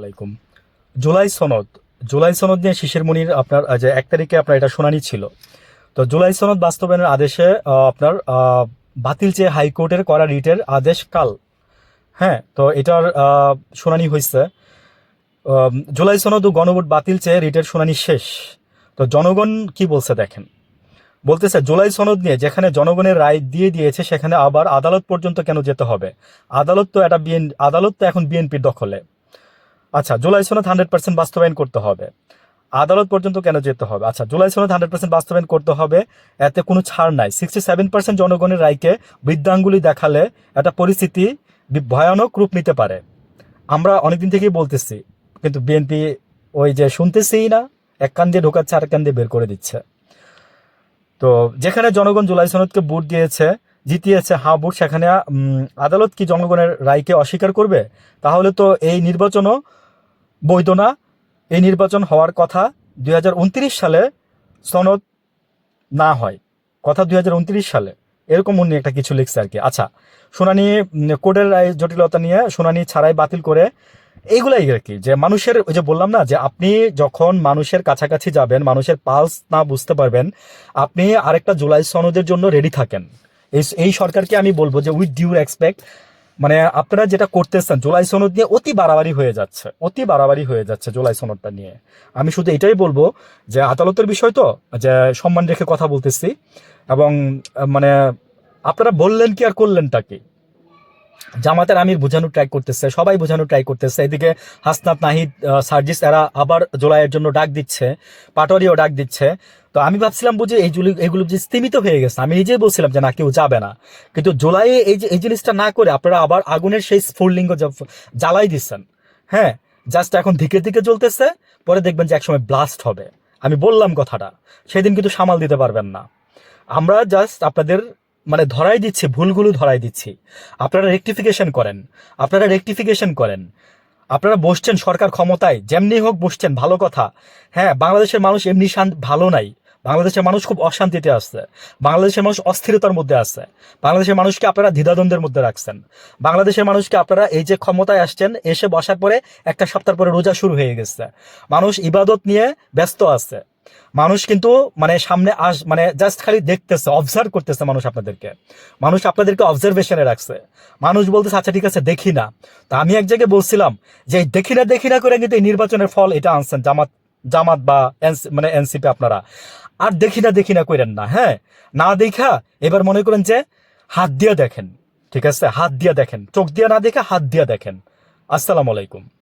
আলাইকুম। জুলাই সনদ জুলাই সনদ নিয়ে শিশির মনির আপনার যে 1 তারিখে আপনার এটা শুনানি ছিল। তো জুলাই সনদ বাস্তবায়নের আদেশে আপনার বাতিল চেয়ে হাইকোর্টের করা রিটের আদেশ কাল। হ্যাঁ, তো এটার শুনানি হয়েছে। জুলাই সনদ ও গণভোট বাতিল চেয়ে রিটের শুনানি শেষ। তো জনগণ কি বলছে দেখেন। বলতেছে জুলাই সনদ নিয়ে যেখানে জনগণের রায় দিয়ে দিয়েছে সেখানে আবার আদালত পর্যন্ত কেন যেতে হবে? আদালত তো এখন বিএনপির দখলে। আচ্ছা, জুলাই সনদ 100% বাস্তবায়ন করতে হবে, আদালত পর্যন্ত কেন যেতে হবে? আচ্ছা, জুলাই সনদ 100% বাস্তবায়ন করতে হবে, এতে কোনো ছাড় নাই। 67% জনগণের রায়কে বৃদ্ধাঙ্গুলি দেখালে একটা পরিস্থিতি ভয়ানক রূপ নিতে পারে। আমরা অনেকদিন থেকেই বলতেছি, কিন্তু বিএনপি ওই যে শুনতেছেই না, এক কান দিয়ে ঢোকাচ্ছে আর এক কান দিয়ে বের করে দিচ্ছে। তো যেখানে জনগণ জুলাই সনদকে ভোট দিয়েছে, জিতিয়েছে হা ভোট, সেখানে আদালত কি জনগণের রায়কে অস্বীকার করবে? তাহলে তো এই নির্বাচনও বৈধ না। এই নির্বাচন হওয়ার কথা 2029 সালে সনদ না হয়, কথা 2029 সালে, এরকম উনি একটা কিছু লিখছে আর কি। আচ্ছা, শুনানি কোর্টের রায় জটিলতা নিয়ে শুনানি ছাড়াই বাতিল করে, এইগুলাই আর কি। যে মানুষের, ওই যে বললাম না, যে আপনি যখন মানুষের কাছাকাছি যাবেন, মানুষের পালস না বুঝতে পারবেন, আপনি আরেকটা জুলাই সনদের জন্য রেডি থাকেন। এই সরকারকে আমি বলবো যে উইথ ডিউ রেসপেক্ট, মানে আপনারা যেটা করতেছেন জুলাই সনদ নিয়ে অতি বাড়াবাড়ি হয়ে যাচ্ছে জুলাই সনদটা নিয়ে। আমি শুধু এটাই বলবো যে আদালতের বিষয় তো, যে সম্মান রেখে কথা বলতেছি। এবং মানে আপনারা বললেন কি আর করলেনটা কি? জামাতের আমির বোঝানোর ট্রাই করতেছে, সবাই বোঝানোর ট্রাই করতেছে। এদিকে হাসনাত, নাহিদ, সার্জিস এরা আবার জুলাইয়ের জন্য ডাক দিচ্ছে, পাটোয়ারিও ডাক দিচ্ছে। তো আমি ভাবছিলাম বুঝি এইগুলো যে স্তীমিত হয়ে গেছে, আমি নিজেই বলছিলাম যে না, কেউ যাবে না। কিন্তু জুলাইয়ে এই জিনিসটা না করে আপনারা আবার আগুনের সেই স্ফুলিঙ্গ জ্বালাই দিচ্ছেন। হ্যাঁ, জাস্ট এখন ধীকে ধীকে জ্বলতেছে, পরে দেখবেন যে একসময় ব্লাস্ট হবে। আমি বললাম কথাটা, সেদিন কিন্তু সামাল দিতে পারবেন না। আমরা জাস্ট আপনাদের মানে ধরাই দিচ্ছি, ভুলগুলো ধরাই দিচ্ছি। আপনারা রেকটিফিকেশন করেন। আপনারা বসছেন সরকার ক্ষমতায়, যেমনি হোক বসছেন, ভালো কথা। হ্যাঁ, বাংলাদেশের মানুষ এমনি ভালো নাই। বাংলাদেশের মানুষ খুব অশান্তিতে আছে, বাংলাদেশের মানুষ অস্থিরতার মধ্যে আছে, বাংলাদেশের মানুষকে আপনারা দ্বিধাদ্বন্দ্বের মধ্যে রাখছেন। বাংলাদেশের মানুষকে আপনারা এই যে ক্ষমতায় আসছেন, এসে বসার পরে 1 সপ্তাহ পরে রোজা শুরু হয়ে গেছে, মানুষ ইবাদত নিয়ে ব্যস্ত আছে। মানুষ কিন্তু মানে সামনে মানে জাস্ট খালি দেখতেছে, অবজার্ভ করতেছে। মানুষ আপনাদেরকে অবজারভেশনে রাখছে। মানুষ বলতেছে আচ্ছা ঠিক আছে, দেখি না। তা আমি এক জায়গায় বলছিলাম যে দেখি না করে কিন্তু এই নির্বাচনের ফল এটা আনছেন জামাত বা মানে এনসিপি। আপনারা আর দেখি না করেন না। হ্যাঁ, না দেখা এবার মনে করেন যে হাত দিয়ে দেখেন। ঠিক আছে, হাত দিয়ে দেখেন, চোখ দিয়ে না দেখে হাত দিয়ে দেখেন। আসসালামু আলাইকুম।